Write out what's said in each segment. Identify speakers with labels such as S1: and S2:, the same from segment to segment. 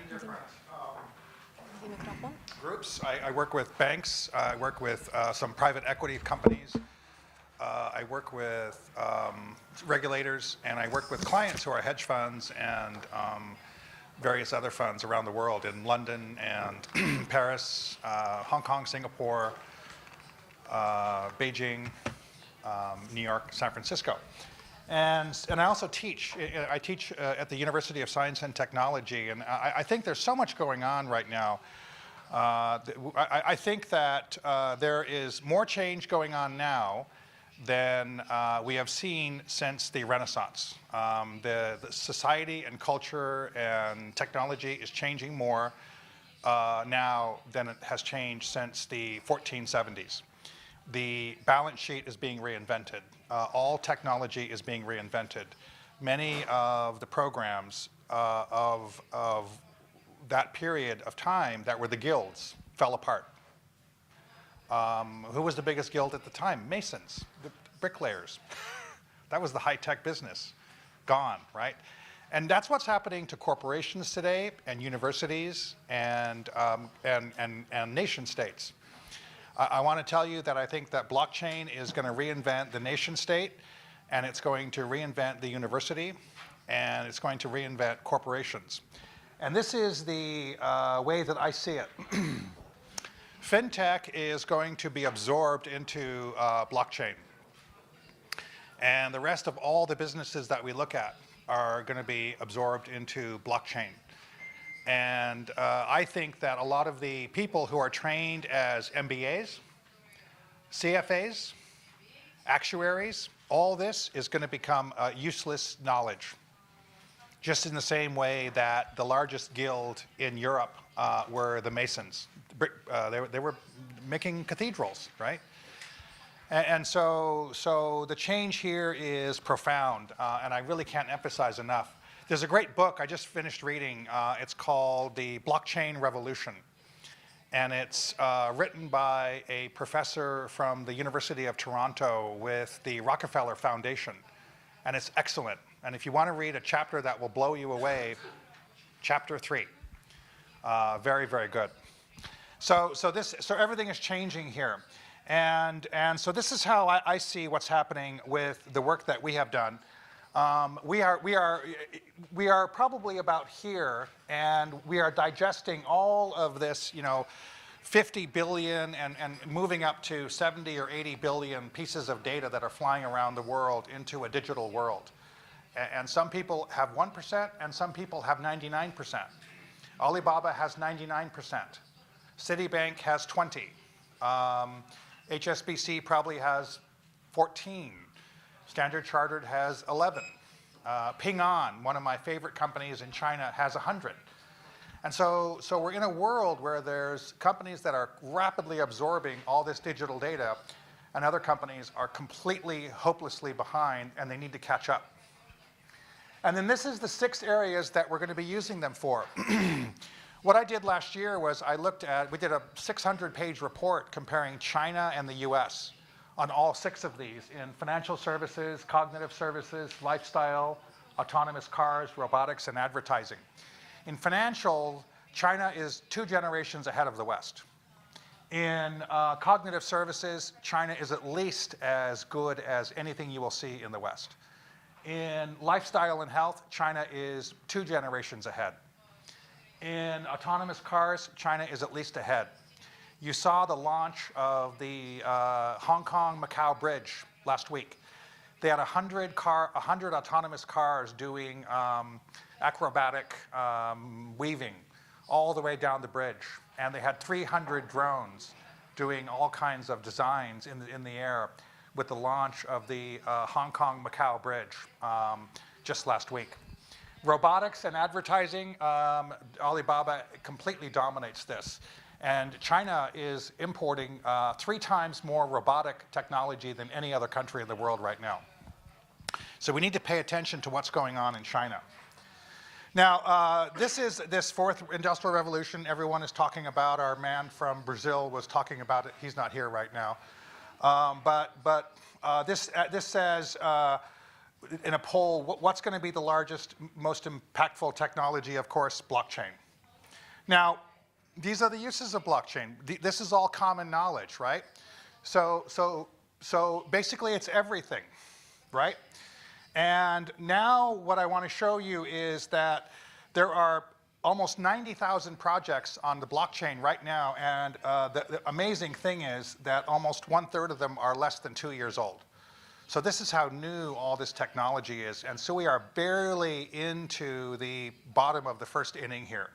S1: different
S2: Mikrofon.
S1: groups. I work with banks. I work with some private equity companies. I work with regulators, and I work with clients who are hedge funds and various other funds around the world in London and Paris, Hong Kong, Singapore, Beijing, New York, San Francisco. And I also teach. I teach at the University of Science and Technology, and I think there's so much going on right now. I think that there is more change going on now than we have seen since the Renaissance. The society and culture and technology is changing more now than it has changed since the 1470s. The balance sheet is being reinvented. All technology is being reinvented. Many of the programs of that period of time that were the guilds fell apart. Who was the biggest guild at the time? Masons, the bricklayers. That was the high-tech business. Gone, right? And that's what's happening to corporations today and universities and nation states. I want to tell you that I think that blockchain is going to reinvent the nation state, and it's going to reinvent the university, and it's going to reinvent corporations. And this is the way that I see it. FinTech is going to be absorbed into blockchain. And the rest of all the businesses that we look at are going to be absorbed into blockchain. And I think that a lot of the people who are trained as MBAs, CFAs, actuaries, all this is going to become useless knowledge. Just in the same way that the largest guild in Europe were the Masons. They were making cathedrals, right? And so the change here is profound, and I really can't emphasize enough. There's a great book I just finished reading. It's called The Blockchain Revolution. And it's written by a professor from the University of Toronto with the Rockefeller Foundation. And it's excellent. And if you want to read a chapter that will blow you away, chapter 3. Very, very good. So everything is changing here. And so this is how I see what's happening with the work that we have done. We are probably about here, and we are digesting all of this, 50 billion and moving up to 70 or 80 billion pieces of data that are flying around the world into a digital world. And some people have 1%, and some people have 99%. Alibaba has 99%. Citibank has 20. HSBC probably has 14. Standard Chartered has 11. Ping An, one of my favorite companies in China, has 100. And so we're in a world where there's companies that are rapidly absorbing all this digital data, and other companies are completely, hopelessly behind, and they need to catch up. And then this is the 6 areas that we're going to be using them for. What I did last year was we did a 600-page report comparing China and the US on all 6 of these in financial services, cognitive services, lifestyle, autonomous cars, robotics, and advertising. In financial, China is 2 generations ahead of the West. In cognitive services, China is at least as good as anything you will see in the West. In lifestyle and health, China is 2 generations ahead. In autonomous cars, China is at least ahead. You saw the launch of the Hong Kong-Macau bridge last week. They had 100 autonomous cars doing acrobatic weaving all the way down the bridge. And they had 300 drones doing all kinds of designs in the air with the launch of the Hong Kong-Macau bridge just last week. Robotics and advertising, Alibaba completely dominates this. And China is importing 3 times more robotic technology than any other country in the world right now. So we need to pay attention to what's going on in China. Now, this 4th industrial revolution everyone is talking about. Our man from Brazil was talking about it. He's not here right now. But this says, in a poll, what's going to be the largest, most impactful technology? Of course, blockchain. Now, these are the uses of blockchain. This is all common knowledge, right? So basically it's everything, right? And now what I want to show you is that there are almost 90,000 projects on the blockchain right now, and the amazing thing is that almost 1/3 of them are less than 2 years old. So this is how new all this technology is, and so we are barely into the bottom of the first inning here.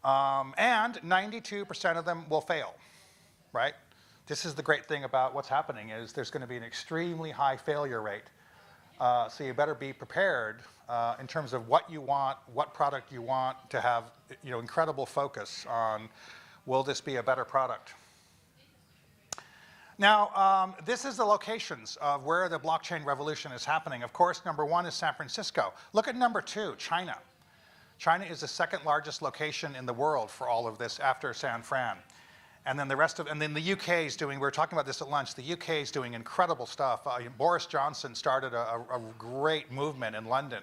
S1: And 92% of them will fail, right? This is the great thing about what's happening is there's going to be an extremely high failure rate. So you better be prepared in terms of what you want, what product you want to have, incredible focus on, will this be a better product? Now, this is the locations of where the blockchain revolution is happening. Of course, number 1 is San Francisco. Look at number 2, China. China is the second largest location in the world for all of this after San Fran. And then the UK is doing, we were talking about this at lunch, the UK is doing incredible stuff. Boris Johnson started a great movement in London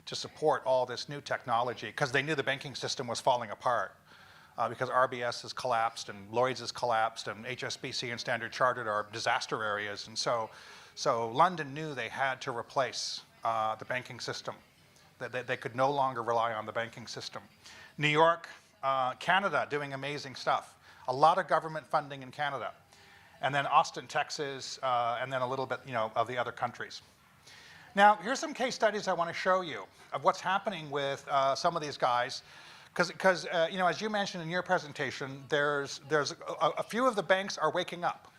S1: to support all this new technology because they knew the banking system was falling apart. Because RBS has collapsed and Lloyd's has collapsed and HSBC and Standard Chartered are disaster areas. And so London knew they had to replace the banking system. That they could no longer rely on the banking system. New York, Canada doing amazing stuff. A lot of government funding in Canada. And then Austin, Texas, and then a little bit of the other countries. Now, here's some case studies I want to show you of what's happening with some of these guys. Because as you mentioned in your presentation, there's a few of the banks are waking up.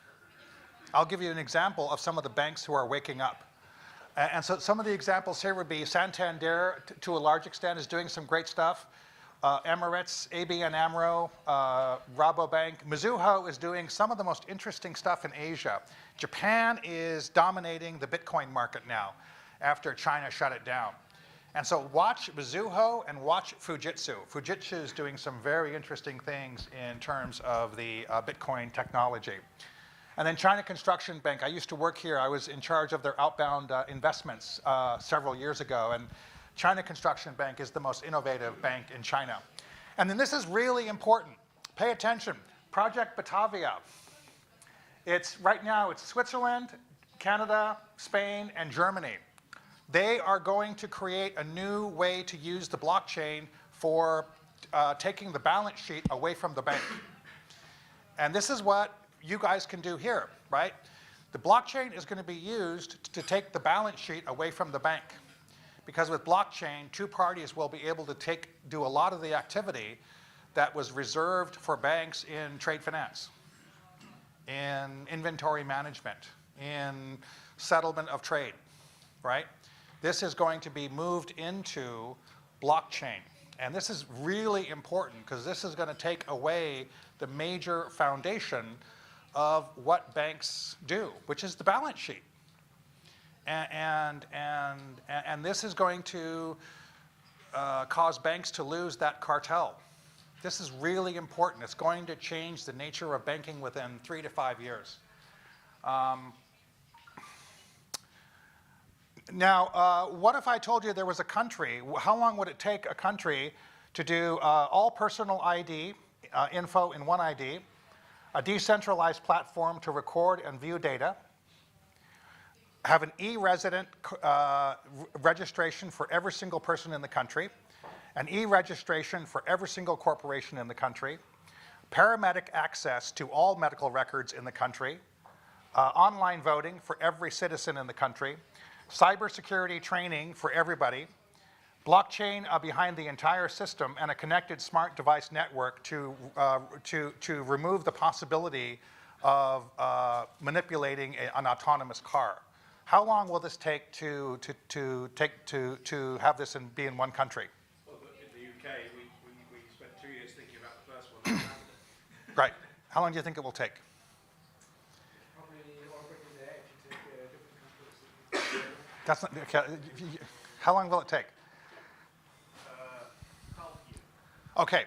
S1: I'll give you an example of some of the banks who are waking up. And so some of the examples here would be Santander, to a large extent, is doing some great stuff. Emirates, ABN AMRO, Rabobank. Mizuho is doing some of the most interesting stuff in Asia. Japan is dominating the Bitcoin market now after China shut it down. And so watch Mizuho and watch Fujitsu. Fujitsu is doing some very interesting things in terms of the Bitcoin technology. And then China Construction Bank. I used to work here. I was in charge of their outbound investments several years ago. And China Construction Bank is the most innovative bank in China. And then this is really important. Pay attention. Project Batavia. Right now it's Switzerland, Canada, Spain, and Germany. They are going to create a new way to use the blockchain for taking the balance sheet away from the bank. And this is what you guys can do here, right? The blockchain is going to be used to take the balance sheet away from the bank. Because with blockchain, two parties will be able to do a lot of the activity that was reserved for banks in trade finance, in inventory management, in settlement of trade, right? This is going to be moved into blockchain. And this is really important because this is going to take away the major foundation of what banks do, which is the balance sheet. And this is going to cause banks to lose that cartel. This is really important. It's going to change the nature of banking within 3 to 5 years. Now, what if I told you there was a country? How long would it take a country to do all personal ID info in one ID, a decentralized platform to record and view data, have an e-resident registration for every single person in the country, an e-registration for every single corporation in the country, paramedic access to all medical records in the country, online voting for every citizen in the country, cybersecurity training for everybody, blockchain behind the entire system, and a connected smart device network to remove the possibility of manipulating an autonomous car. How long will this take to have this be in one country?
S3: Well, in the UK, we spent 2 years thinking about the first one.
S1: Right. How long do you think it will take?
S3: Probably already there if you take different countries.
S1: That's not, okay. How long will it take?
S3: Half year.
S1: Okay.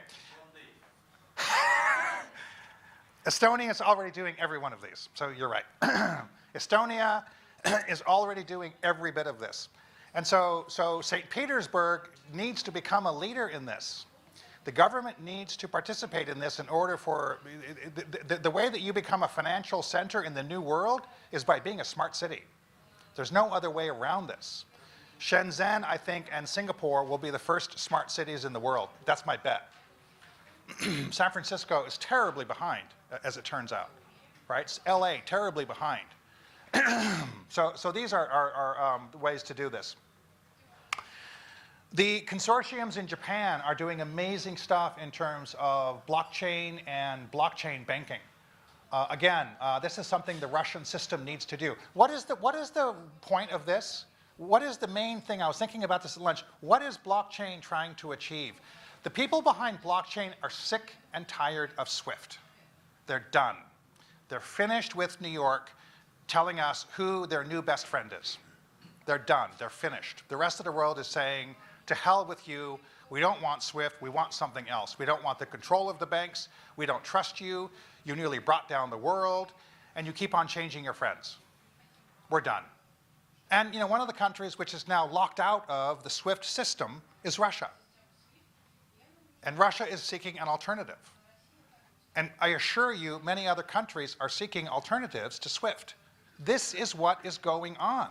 S1: Estonia is already doing every one of these, so you're right. Estonia is already doing every bit of this. And so St. Petersburg needs to become a leader in this. The government needs to participate in this in order for, the way that you become a financial center in the new world is by being a smart city. There's no other way around this. Shenzhen, I think, and Singapore will be the first smart cities in the world. That's my bet. San Francisco is terribly behind, as it turns out, right? LA, terribly behind. So these are ways to do this. The consortiums in Japan are doing amazing stuff in terms of blockchain and blockchain banking. Again, this is something the Russian system needs to do. What is the point of this? What is the main thing? I was thinking about this at lunch. What is blockchain trying to achieve? The people behind blockchain are sick and tired of SWIFT. They're done. They're finished with New York telling us who their new best friend is. They're done. They're finished. The rest of the world is saying, to hell with you. We don't want SWIFT. We want something else. We don't want the control of the banks. We don't trust you. You nearly brought down the world. And you keep on changing your friends. We're done. And one of the countries which is now locked out of the SWIFT system is Russia. And Russia is seeking an alternative. And I assure you, many other countries are seeking alternatives to SWIFT. This is what is going on.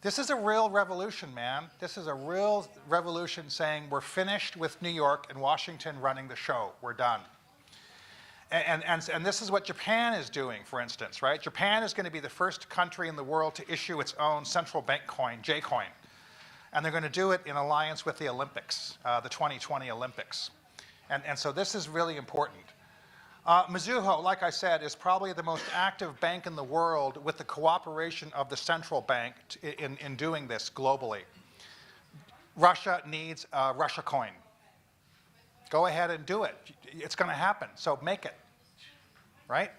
S1: This is a real revolution, man. This is a real revolution saying we're finished with New York and Washington running the show. We're done. And this is what Japan is doing, for instance, right? Japan is going to be the first country in the world to issue its own central bank coin, J-coin. And they're going to do it in alliance with the Olympics, the 2020 Olympics. And so this is really important. Mizuho, like I said, is probably the most active bank in the world with the cooperation of the central bank in doing this globally. Russia needs a Russia coin. Go ahead and do it. It's going to happen, so make it, right?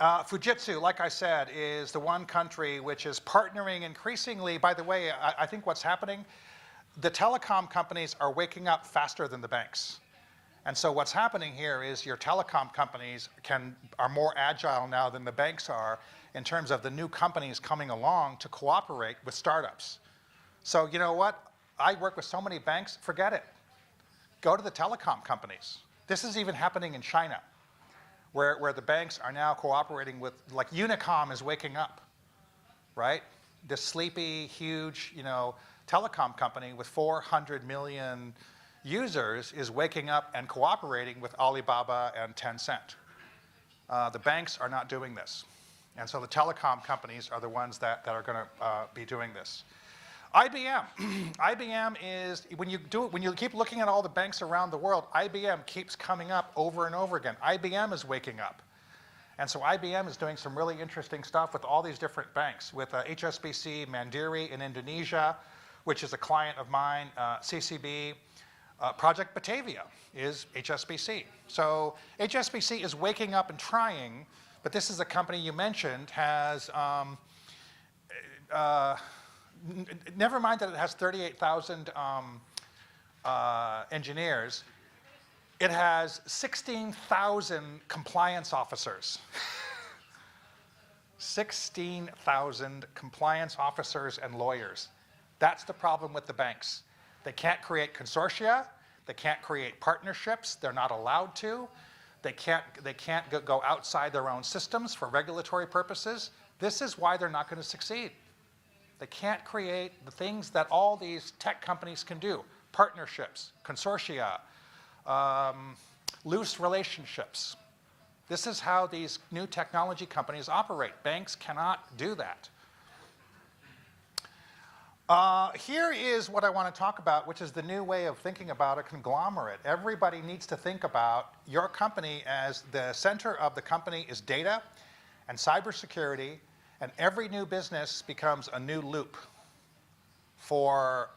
S1: Fujitsu, like I said, is the one country which is partnering increasingly. By the way, I think what's happening, the telecom companies are waking up faster than the banks. And so what's happening here is your telecom companies are more agile now than the banks are in terms of the new companies coming along to cooperate with startups. So you know what? I work with so many banks, forget it. Go to the telecom companies. This is even happening in China, where the banks are now cooperating with, like Unicom is waking up, right? This sleepy, huge, telecom company with 400 million users is waking up and cooperating with Alibaba and Tencent. The banks are not doing this. And so the telecom companies are the ones that are going to be doing this. IBM. IBM is, when you keep looking at all the banks around the world, IBM keeps coming up over and over again. IBM is waking up. And so IBM is doing some really interesting stuff with all these different banks, with HSBC, Mandiri in Indonesia, which is a client of mine, CCB. Project Batavia is HSBC. So HSBC is waking up and trying, but this is a company you mentioned has, never mind that it has 38,000 engineers, it has 16,000 compliance officers. 16,000 compliance officers and lawyers. That's the problem with the banks. They can't create consortia. They can't create partnerships. They're not allowed to. They can't go outside their own systems for regulatory purposes. This is why they're not going to succeed. They can't create the things that all these tech companies can do. Partnerships, consortia, loose relationships. This is how these new technology companies operate. Banks cannot do that. Here is what I want to talk about, which is the new way of thinking about a conglomerate. Everybody needs to think about your company as the center of the company is data and cybersecurity, and every new business becomes a new loop for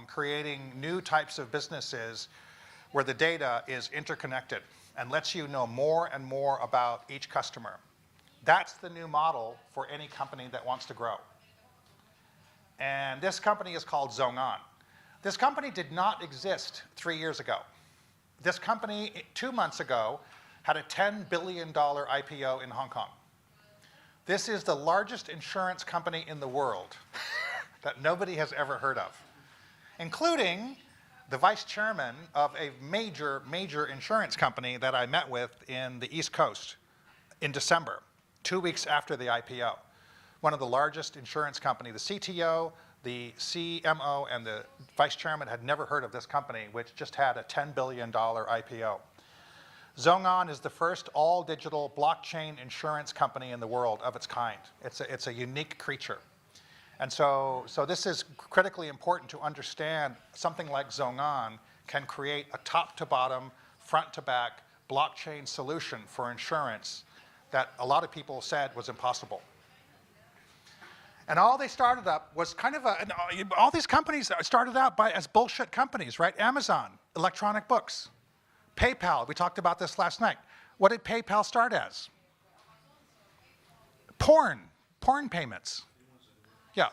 S1: creating new types of businesses where the data is interconnected and lets you know more and more about each customer. That's the new model for any company that wants to grow. And this company is called Zongan. This company did not exist 3 years ago. This company, 2 months ago, had a $10 billion IPO in Hong Kong. This is the largest insurance company in the world that nobody has ever heard of, including the vice chairman of a major insurance company that I met with in the East Coast in December, 2 weeks after the IPO. One of the largest insurance company, the CTO, the CMO, and the vice chairman had never heard of this company, which just had a $10 billion IPO. ZhongAn is the first all-digital blockchain insurance company in the world of its kind. It's a unique creature. And so this is critically important to understand. Something like ZhongAn can create a top-to-bottom, front-to-back blockchain solution for insurance that a lot of people said was impossible. And all they started up was kind of all these companies started out as bullshit companies, right? Amazon, electronic books. PayPal, we talked about this last night. What did PayPal start as? Porn payments. Yeah.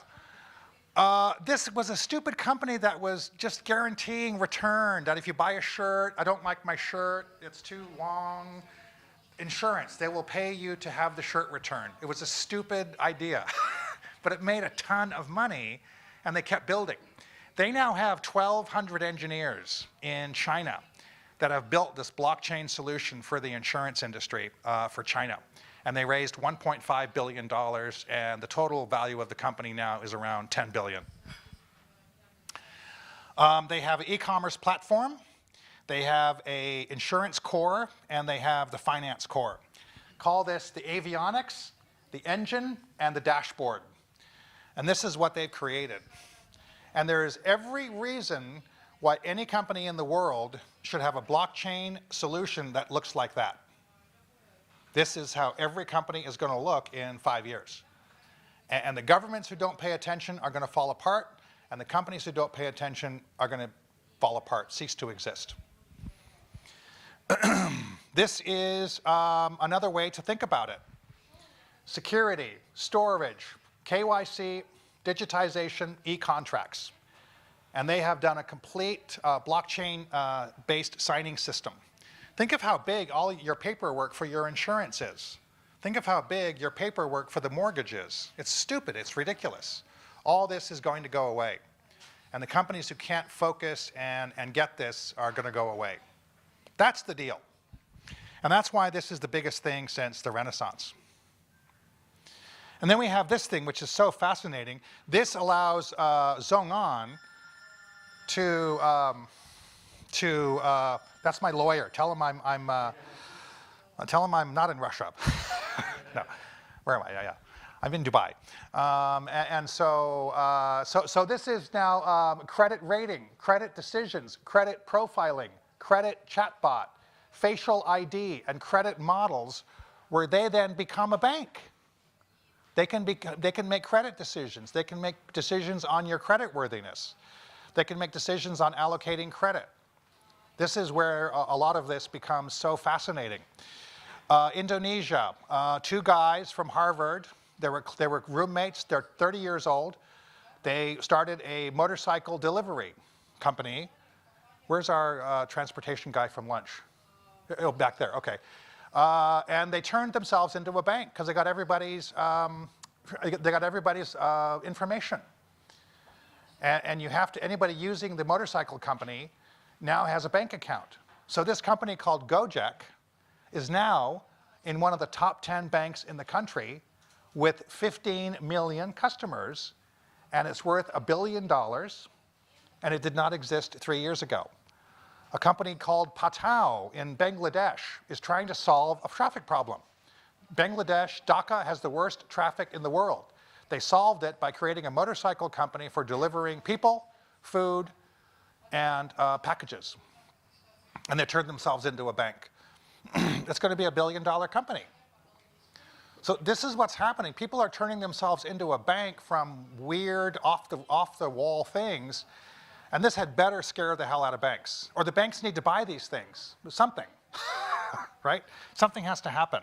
S1: This was a stupid company that was just guaranteeing return, that if you buy a shirt, I don't like my shirt, it's too long. Insurance, they will pay you to have the shirt returned. It was a stupid idea, but it made a ton of money, and they kept building. They now have 1,200 engineers in China that have built this blockchain solution for the insurance industry for China. And they raised $1.5 billion, and the total value of the company now is around $10 billion. They have an e-commerce platform, they have an insurance core, and they have the finance core. Call this the avionics, the engine, and the dashboard. And this is what they've created. And there is every reason why any company in the world should have a blockchain solution that looks like that. This is how every company is going to look in 5 years. And the governments who don't pay attention are going to fall apart, and the companies who don't pay attention are going to fall apart, cease to exist. This is another way to think about it. Security, storage, KYC, digitization, e-contracts. And they have done a complete blockchain-based signing system. Think of how big all your paperwork for your insurance is. Think of how big your paperwork for the mortgage is. It's stupid, it's ridiculous. All this is going to go away. And the companies who can't focus and get this are going to go away. That's the deal. And that's why this is the biggest thing since the Renaissance. And then we have this thing, which is so fascinating. This allows ZhongAn to that's my lawyer. Tell him I'm not in Russia. No, where am I? Yeah. I'm in Dubai. So this is now credit rating, credit decisions, credit profiling, credit chatbot, facial ID, and credit models, where they then become a bank. They can make credit decisions. They can make decisions on your credit worthiness. They can make decisions on allocating credit. This is where a lot of this becomes so fascinating. Indonesia, 2 guys from Harvard. They were roommates. They're 30 years old. They started a motorcycle delivery company. Where's our transportation guy from lunch? Oh, back there. Okay. And they turned themselves into a bank because they got everybody's information. And you have to, anybody using the motorcycle company now has a bank account. So this company called Gojek is now in one of the top 10 banks in the country with 15 million customers, and it's worth $1 billion, and it did not exist 3 years ago. A company called Patao in Bangladesh is trying to solve a traffic problem. Bangladesh, Dhaka, has the worst traffic in the world. They solved it by creating a motorcycle company for delivering people, food, and packages. And they turned themselves into a bank. It's going to be $1 billion company. So this is what's happening. People are turning themselves into a bank from weird, off-the-wall things. And this had better scare the hell out of banks. Or the banks need to buy these things. Something, right? Something has to happen.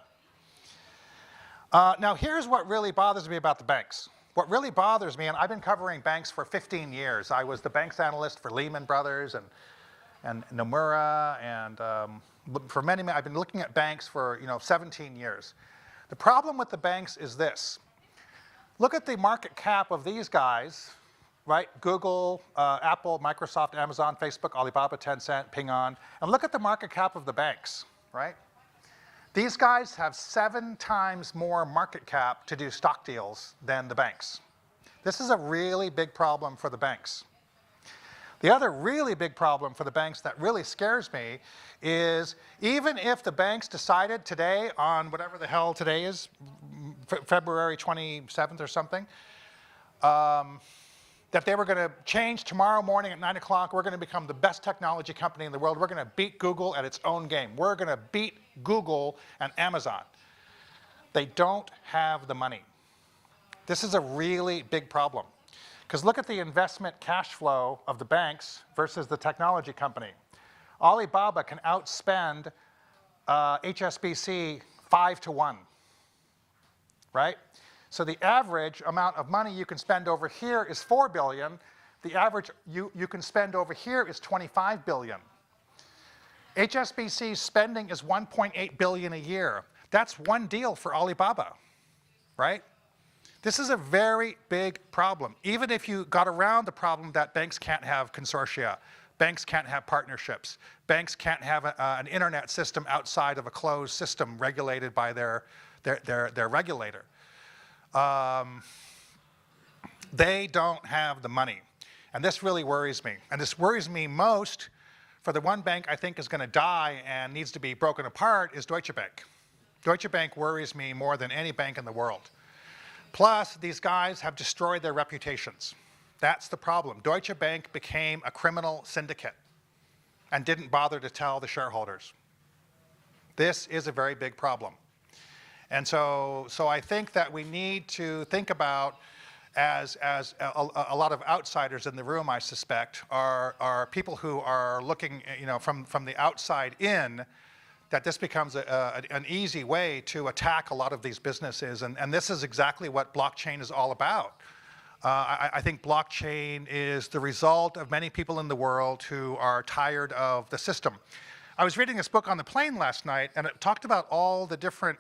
S1: Now, here's what really bothers me about the banks. What really bothers me, and I've been covering banks for 15 years. I was the banks analyst for Lehman Brothers and Nomura, and for many, I've been looking at banks for 17 years. The problem with the banks is this. Look at the market cap of these guys right? Google, Apple, Microsoft, Amazon, Facebook, Alibaba, Tencent, Ping An. And look at the market cap of the banks, right? These guys have 7 times more market cap to do stock deals than the banks. This is a really big problem for the banks. The other really big problem for the banks that really scares me is even if the banks decided today on whatever the hell today is, February 27th or something, that they were going to change tomorrow morning at 9 o'clock, we're going to become the best technology company in the world. We're going to beat Google at its own game. We're going to beat Google and Amazon. They don't have the money. This is a really big problem. Because look at the investment cash flow of the banks versus the technology company. Alibaba can outspend HSBC 5 to 1, right? So the average amount of money you can spend over here is 4 billion. The average you can spend over here is 25 billion. HSBC's spending is 1.8 billion a year. That's one deal for Alibaba, right? This is a very big problem. Even if you got around the problem that banks can't have consortia, banks can't have partnerships, banks can't have an internet system outside of a closed system regulated by their regulator. They don't have the money. And this really worries me. And this worries me most for the one bank I think is going to die and needs to be broken apart is Deutsche Bank. Deutsche Bank worries me more than any bank in the world. Plus, these guys have destroyed their reputations. That's the problem. Deutsche Bank became a criminal syndicate and didn't bother to tell the shareholders. This is a very big problem. And so I think that we need to think about, as a lot of outsiders in the room, I suspect, are people who are looking, from the outside in, that this becomes an easy way to attack a lot of these businesses. And this is exactly what blockchain is all about. I think blockchain is the result of many people in the world who are tired of the system. I was reading this book on the plane last night, and it talked about all the different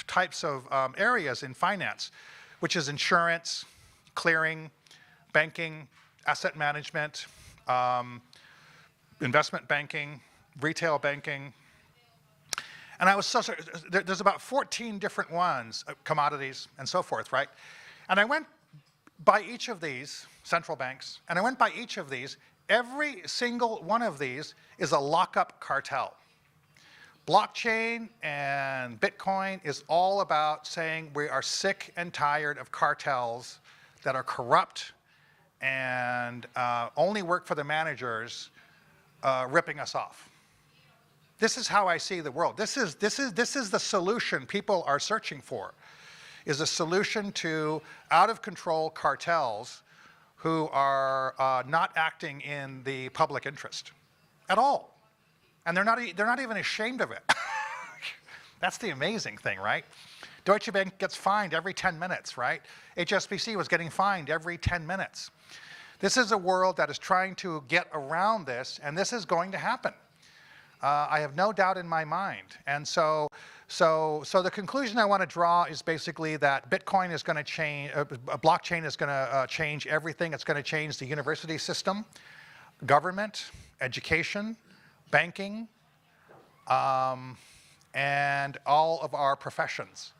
S1: types of areas in finance, which is insurance, clearing, banking, asset management, investment banking, retail banking. And I was so sorry, there's about 14 different ones, commodities and so forth, right? And I went by each of these, central banks, and I went by each of these. Every single one of these is a lockup cartel. Blockchain and Bitcoin is all about saying we are sick and tired of cartels that are corrupt and only work for the managers, ripping us off. This is how I see the world. This is the solution people are searching for, is a solution to out-of-control cartels who are not acting in the public interest at all. And they're not even ashamed of it. That's the amazing thing, right? Deutsche Bank gets fined every 10 minutes, right? HSBC was getting fined every 10 minutes. This is a world that is trying to get around this, and this is going to happen. I have no doubt in my mind. And so the conclusion I want to draw is basically that Bitcoin is going to change, blockchain is going to change everything. It's going to change the university system, government, education, banking, and all of our professions.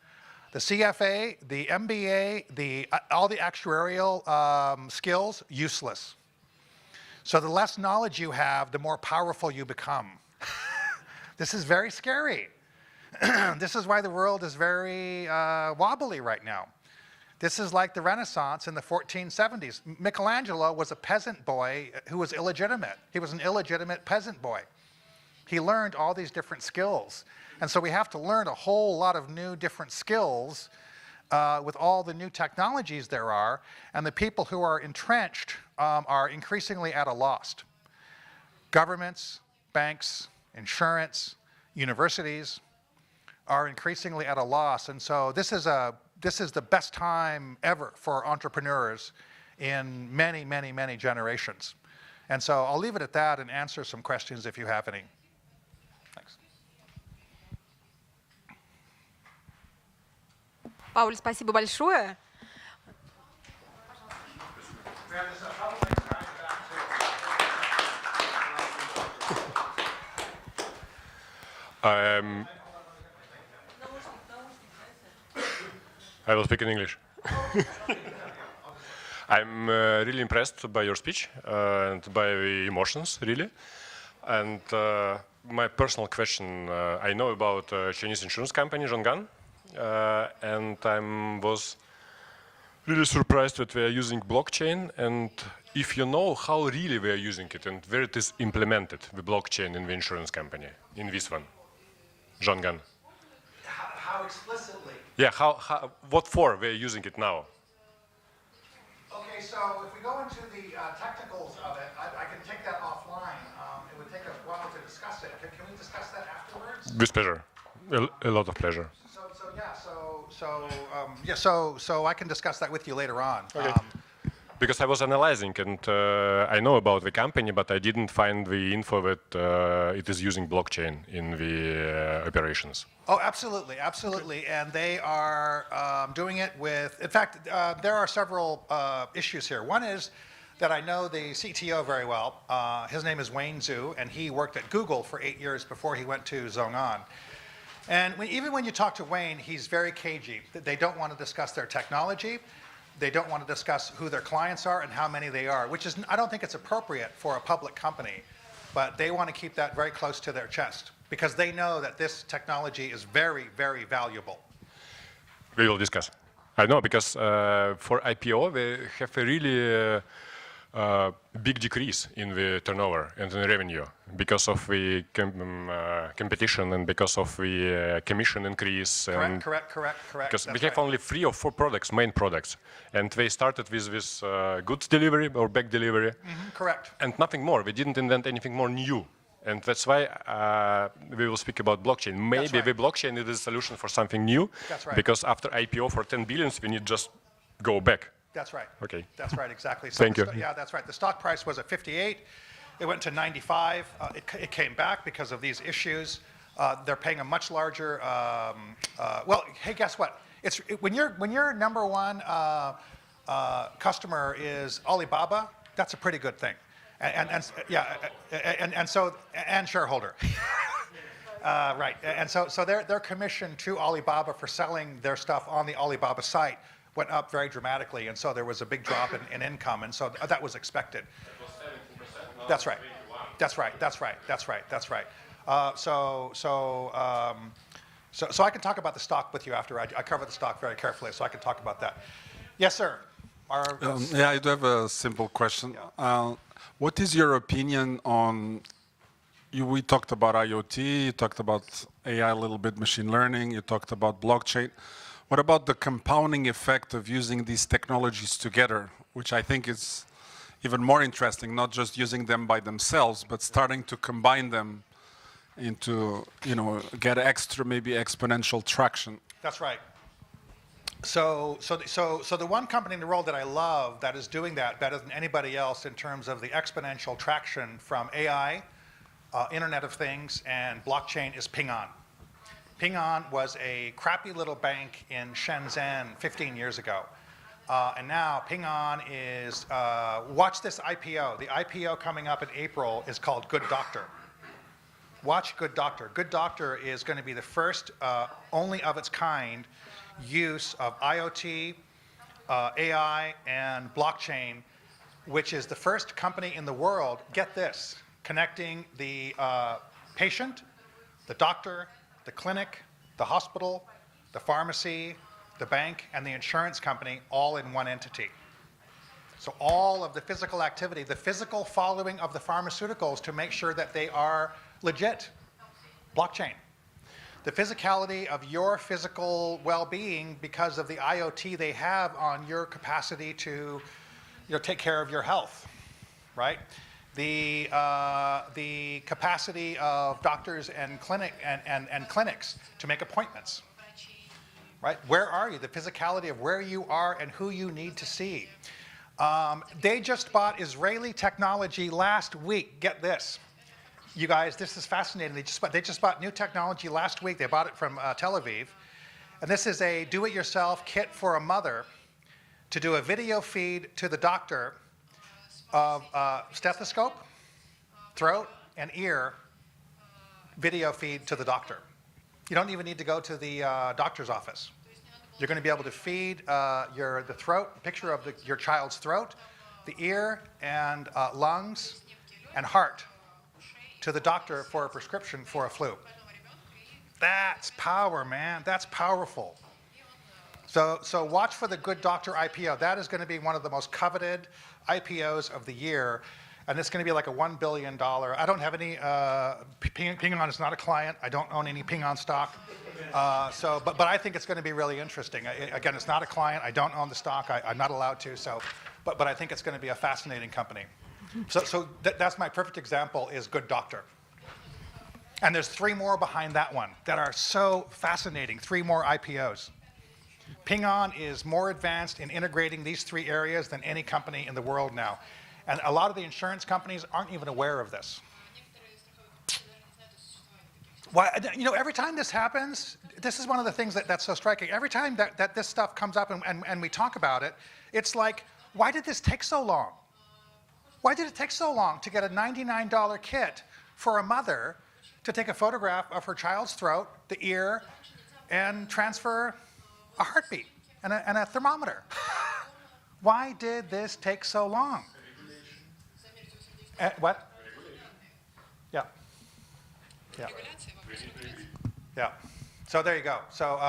S1: The CFA, the MBA, all the actuarial skills, useless. So the less knowledge you have, the more powerful you become. This is very scary. This is why the world is very wobbly right now. This is like the Renaissance in the 1470s. Michelangelo was a peasant boy who was illegitimate. He was an illegitimate peasant boy. He learned all these different skills. And so we have to learn a whole lot of new different skills with all the new technologies there are. And the people who are entrenched are increasingly at a loss. Governments, banks, insurance, universities are increasingly at a loss. And so this is the best time ever for entrepreneurs in many, many, many generations. And so I'll leave it at that and answer some questions if you have any. Thanks.
S2: Пауль, спасибо большое.
S1: We have this,
S4: I'm, I will speak in English. I'm really impressed by your speech and by the emotions, really. And my personal question, I know about Chinese insurance company, Zhonggan, and I was really surprised that we are using blockchain. And if you know how really we are using it and where it is implemented, the blockchain in the insurance company, in this one, Zhonggan.
S1: How explicitly?
S4: Yeah, what for we are using it now?
S1: Okay, so if we go into the technicals of it, I can take that offline. It would take a while to discuss it. Can we discuss that afterwards?
S4: With pleasure, a lot of pleasure.
S1: So I can discuss that with you later on.
S4: Okay. Because I was analyzing and I know about the company, but I didn't find the info that it is using blockchain in the operations.
S1: Oh, absolutely, absolutely. And they are doing it with, in fact, there are several issues here. One is that I know the CTO very well. His name is Wayne Zhu, and he worked at Google for 8 years before he went to Zhong'an. And even when you talk to Wayne, he's very cagey. They don't want to discuss their technology. They don't want to discuss who their clients are and how many they are, which is, I don't think it's appropriate for a public company, but they want to keep that very close to their chest because they know that this technology is very, very valuable.
S4: We will discuss. I know because for IPO, they have a really big decrease in the turnover and in the revenue because of the competition and because of the commission increase. And
S1: Correct.
S4: because
S1: That's
S4: we have
S1: right.
S4: only 3 or 4 products, main products, and they started with this goods delivery or back delivery.
S1: Correct.
S4: And nothing more. We didn't invent anything more new. And that's why we will speak about blockchain. Maybe
S1: right.
S4: the blockchain is a solution for something new.
S1: That's right.
S4: Because after IPO for 10 billions, we need just go back.
S1: That's right.
S4: Okay.
S1: That's right, exactly. So
S4: Thank you.
S1: Yeah, that's right. The stock price was at 58. It went to 95. It came back because of these issues. They're paying a much larger. Well, hey, guess what? When your number one customer is Alibaba, that's a pretty good thing, and shareholder. Right, and so their commission to Alibaba for selling their stuff on the Alibaba site went up very dramatically, and so there was a big drop in income, and so that was expected.
S4: It was 17%. Now
S1: That's right. That's right. So I can talk about the stock with you after I cover the stock very carefully, so I can talk about that. Yes, sir.
S5: Yeah, I do have a simple question.
S1: Yeah.
S5: What is your opinion on? We talked about IoT. You talked about AI a little bit, machine learning. You talked about blockchain. What about the compounding effect of using these technologies together, which I think is even more interesting, not just using them by themselves, but starting to combine them into, get extra, maybe exponential traction.
S1: That's right. So the one company in the world that I love that is doing that better than anybody else in terms of the exponential traction from AI, Internet of Things, and blockchain is Ping An. Ping An was a crappy little bank in Shenzhen 15 years ago. And now Ping An is, watch this IPO. The IPO coming up in April is called Good Doctor. Watch Good Doctor. Good Doctor is going to be the first, only of its kind, use of IoT, AI, and blockchain, which is the first company in the world, get this, connecting the patient, the doctor, the clinic, the hospital, the pharmacy, the bank, and the insurance company all in one entity. So all of the physical activity, the physical following of the pharmaceuticals to make sure that they are legit, blockchain. The physicality of your physical well-being because of the IoT they have on your capacity to take care of your health, right? The capacity of doctors and clinics to make appointments, right? Where are you? The physicality of where you are and who you need to see. They just bought Israeli technology last week. Get this. You guys, this is fascinating. They just bought new technology last week. They bought it from Tel Aviv. And this is a do-it-yourself kit for a mother to do a video feed to the doctor of stethoscope, throat, and ear video feed to the doctor. You don't even need to go to the doctor's office. You're going to be able to feed the throat, picture of your child's throat, the ear, and lungs, and heart to the doctor for a prescription for a flu. That's power, man. That's powerful. So watch for the Good Doctor IPO. That is going to be one of the most coveted IPOs of the year. And it's going to be like a $1 billion. I don't have any, Ping On is not a client. I don't own any Ping On stock. But I think it's going to be really interesting. Again, it's not a client. I don't own the stock. I'm not allowed to. But I think it's going to be a fascinating company. So that's my perfect example is Good Doctor. And there's 3 more behind that one that are so fascinating, 3 more IPOs. Ping On is more advanced in integrating these 3 areas than any company in the world now. And a lot of the insurance companies aren't even aware of this. Why, every time this happens, this is one of the things that's so striking. Every time that this stuff comes up and we talk about it, it's like, why did this take so long? Why did it take so long to get a $99 kit for a mother to take a photograph of her child's throat, the ear, and transfer a heartbeat and a thermometer? Why did this take so long? What? Yeah. Yeah. Yeah. So there you go. So,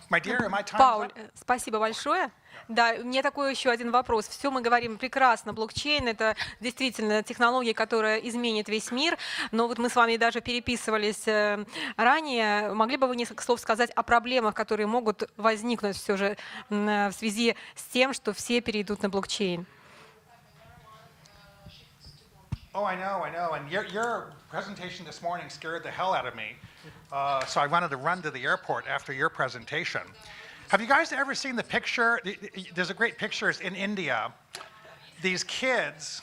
S1: my dear, am I time's
S2: Пауль,
S1: up?
S2: спасибо большое. Да, у меня такой еще один вопрос. Все мы говорим прекрасно, блокчейн — это действительно технология, которая изменит весь мир, но вот мы с вами даже переписывались ранее. Могли бы вы несколько слов сказать о проблемах, которые могут возникнуть все же в связи с тем, что все перейдут на блокчейн?
S1: Oh, I know. And your presentation this morning scared the hell out of me. So I wanted to run to the airport after your presentation. Have you guys ever seen the picture? There's a great picture in India. These kids,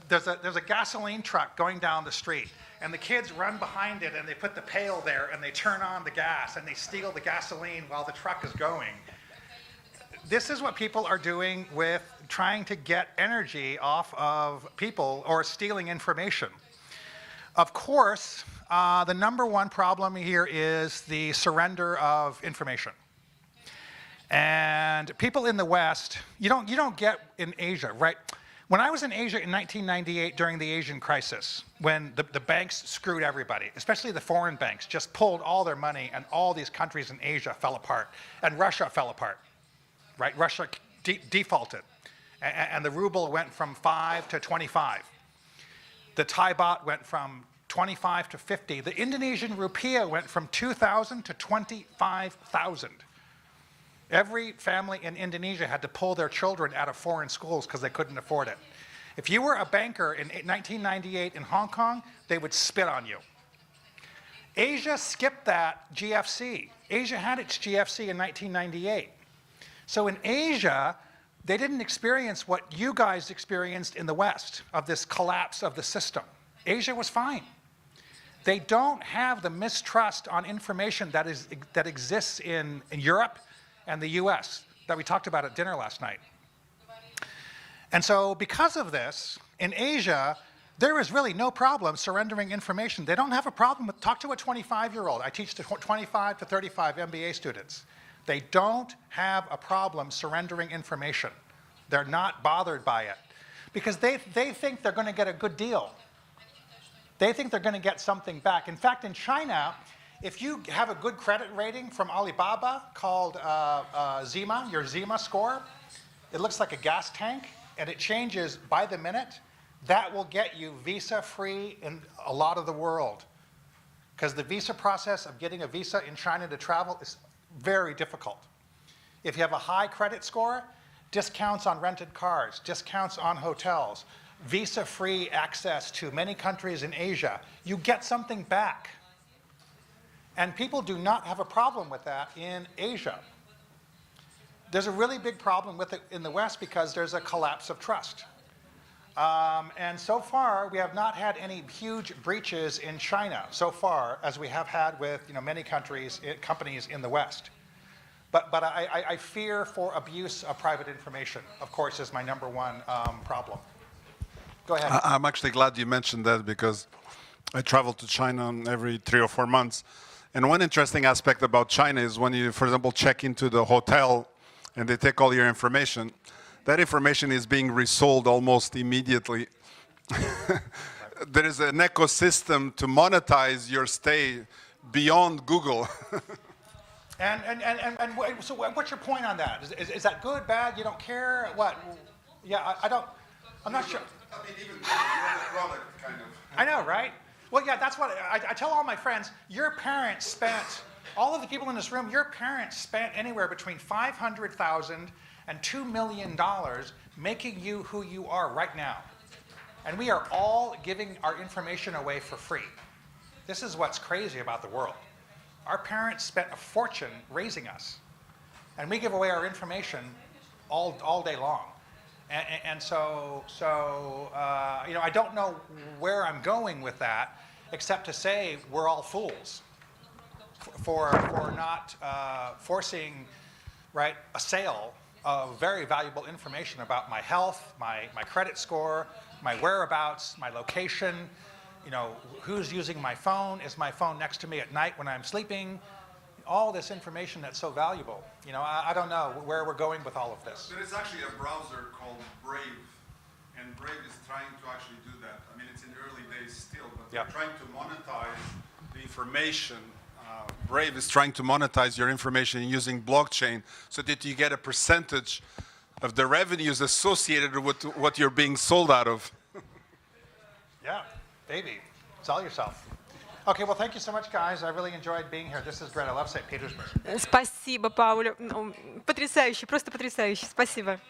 S1: there's a gasoline truck going down the street, and the kids run behind it, and they put the pail there, and they turn on the gas, and they steal the gasoline while the truck is going. This is what people are doing with trying to get energy off of people or stealing information. Of course, the number one problem here is the surrender of information. And people in the West, you don't get in Asia, right? When I was in Asia in 1998 during the Asian crisis, when the banks screwed everybody, especially the foreign banks, just pulled all their money and all these countries in Asia fell apart, and Russia fell apart, right? Russia defaulted, and the ruble went from 5 to 25. The Thai baht went from 25 to 50. The Indonesian rupiah went from 2,000 to 25,000. Every family in Indonesia had to pull their children out of foreign schools because they couldn't afford it. If you were a banker in 1998 in Hong Kong, they would spit on you. Asia skipped that GFC. Asia had its GFC in 1998. So in Asia, they didn't experience what you guys experienced in the West of this collapse of the system. Asia was fine. They don't have the mistrust on information that exists in Europe and the US that we talked about at dinner last night. And so because of this, in Asia, there is really no problem surrendering information. They don't have a problem with, talk to a 25-year-old. I teach to 25 to 35 MBA students. They don't have a problem surrendering information. They're not bothered by it because they think they're going to get a good deal. They think they're going to get something back. In fact, in China, if you have a good credit rating from Alibaba called Zima, your Zima score, it looks like a gas tank and it changes by the minute. That will get you visa-free in a lot of the world because the visa process of getting a visa in China to travel is very difficult. If you have a high credit score, discounts on rented cars, discounts on hotels, visa-free access to many countries in Asia, you get something back. And people do not have a problem with that in Asia. There's a really big problem with it in the West because there's a collapse of trust. And so far, we have not had any huge breaches in China so far as we have had with many companies in the West. But I fear for abuse of private information, of course, is my number one problem. Go ahead.
S5: I'm actually glad you mentioned that because I travel to China every 3 or 4 months. And one interesting aspect about China is when you, for example, check into the hotel and they take all your information, that information is being resold almost immediately. There is an ecosystem to monetize your stay beyond Google.
S1: So what's your point on that? Is that good, bad? You don't care? What? Yeah, I'm not sure.
S5: I mean, even you're the product, kind of.
S1: I know, right? Well, yeah, that's what I tell all my friends. Your parents spent, all of the people in this room, your parents spent anywhere between $500,000 and $2 million making you who you are right now. And we are all giving our information away for free. This is what's crazy about the world. Our parents spent a fortune raising us, and we give away our information all day long. And so I don't know where I'm going with that, except to say we're all fools for not forcing, right, a sale of very valuable information about my health, my credit score, my whereabouts, my location, who's using my phone, is my phone next to me at night when I'm sleeping, all this information that's so valuable. I don't know where we're going with all of this.
S5: There is actually a browser called Brave, and Brave is trying to actually do that. I mean, it's in the early days still, but they're trying to monetize the information. Brave is trying to monetize your information using blockchain so that you get a percentage of the revenues associated with what you're being sold out of.
S1: Yeah, baby, sell yourself. Okay, well, thank you so much, guys. I really enjoyed being here. This is great. I love St. Petersburg.
S2: Спасибо, Пауль. Потрясающе, просто потрясающе. Спасибо.